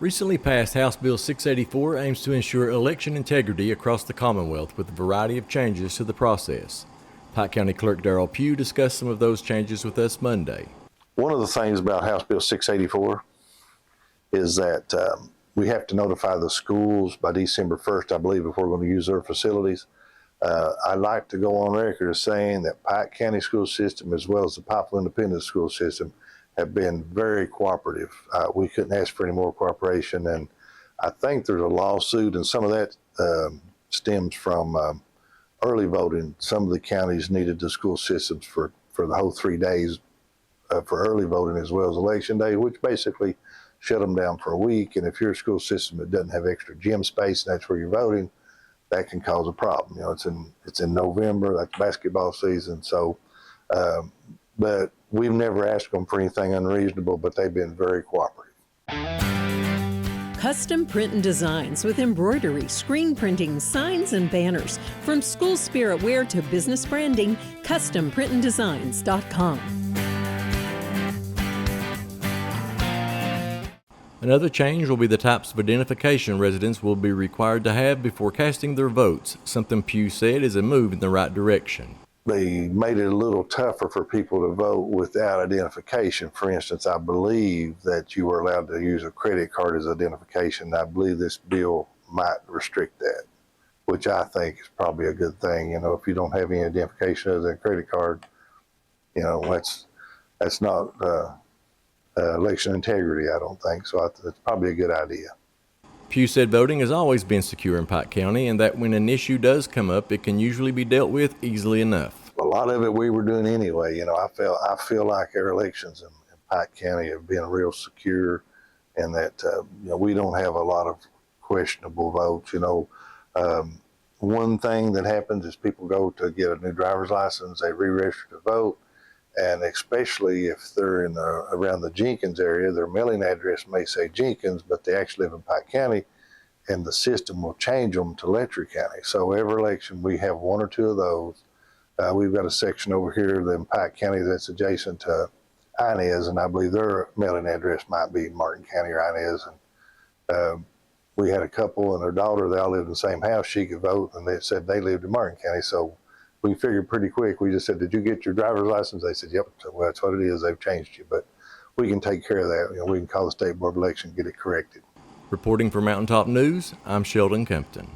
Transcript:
Recently passed House Bill 684 aims to ensure election integrity across the Commonwealth with a variety of changes to the process. Pike County Clerk Darrell Pugh discussed some of those changes with us Monday. One of the things about House Bill 684 is that we have to notify the schools by December 1st, I believe, if we're going to use their facilities. I'd like to go on record as saying that Pike County school system, as well as the Poplar Independent School System, have been very cooperative. We couldn't ask for any more cooperation, and I think there's a lawsuit, and some of that stems from early voting. Some of the counties needed the school systems for the whole 3 days for early voting as well as election day, which basically shut them down for a week. And if you're a school system that doesn't have extra gym space and that's where you're voting, that can cause a problem. You know, it's in November, like basketball season. So, but we've never asked them for anything unreasonable, but they've been very cooperative. Custom print and designs with embroidery, screen printing, signs, and banners. From school spirit wear to business branding, customprintanddesigns.com. Another change will be the types of identification residents will be required to have before casting their votes, something Pugh said is a move in the right direction. They made it a little tougher for people to vote without identification. For instance, I believe that you were allowed to use a credit card as identification. I believe this bill might restrict that, which I think is probably a good thing. You know, if you don't have any identification other than a credit card, you know, that's not election integrity, I don't think. So it's probably a good idea. Pugh said voting has always been secure in Pike County and that when an issue does come up, it can usually be dealt with easily enough. A lot of it we were doing anyway. You know, I feel like our elections in Pike County have been real secure, and that you know, we don't have a lot of questionable votes. You know, one thing that happens is people go to get a new driver's license, they re-register to vote, and especially if they're in around the Jenkins area, their mailing address may say Jenkins, but they actually live in Pike County, and the system will change them to Letcher County. So every election we have one or two of those. We've got a section over here in Pike County that's adjacent to Inez, and I believe their mailing address might be Martin County or Inez. And we had a couple and their daughter, they all lived in the same house. She could vote, and they said they lived in Martin County. So we figured pretty quick. We just said, "Did you get your driver's license?" They said, "Yep." So, well, that's what it is. They've changed you, but we can take care of that. You know, we can call the State Board of Election and get it corrected. Reporting for Mountaintop News, I'm Sheldon Compton.